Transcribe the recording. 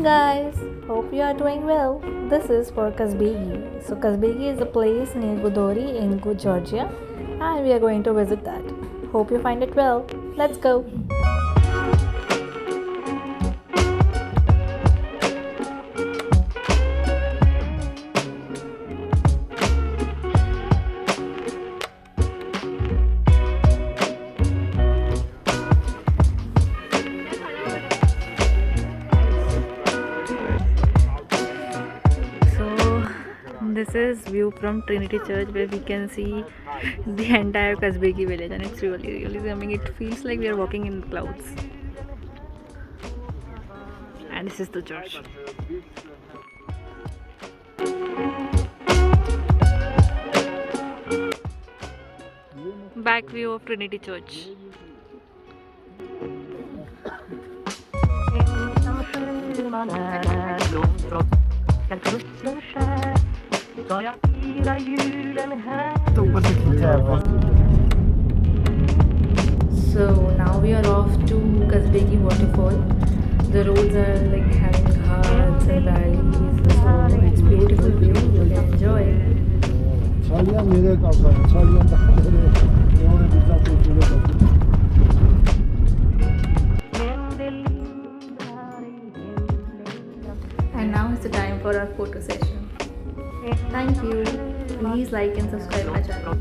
guys, hope you are doing well. This is for Kazbegi. So Kazbegi is a place near Gudauri in Georgia, and we are going to visit that. Hope you find it well. Let's go. This is view from Trinity Church where we can see the entire Kazbegi village, and it's really zooming. It feels like we are walking in clouds. And this is the church. Back view of Trinity Church. So now we are off to Kazbegi Waterfall. The roads are like having ghats and valleys, so it's beautiful view. You can enjoy. And now is the time for our photo session. Thank you. Please like and subscribe my channel.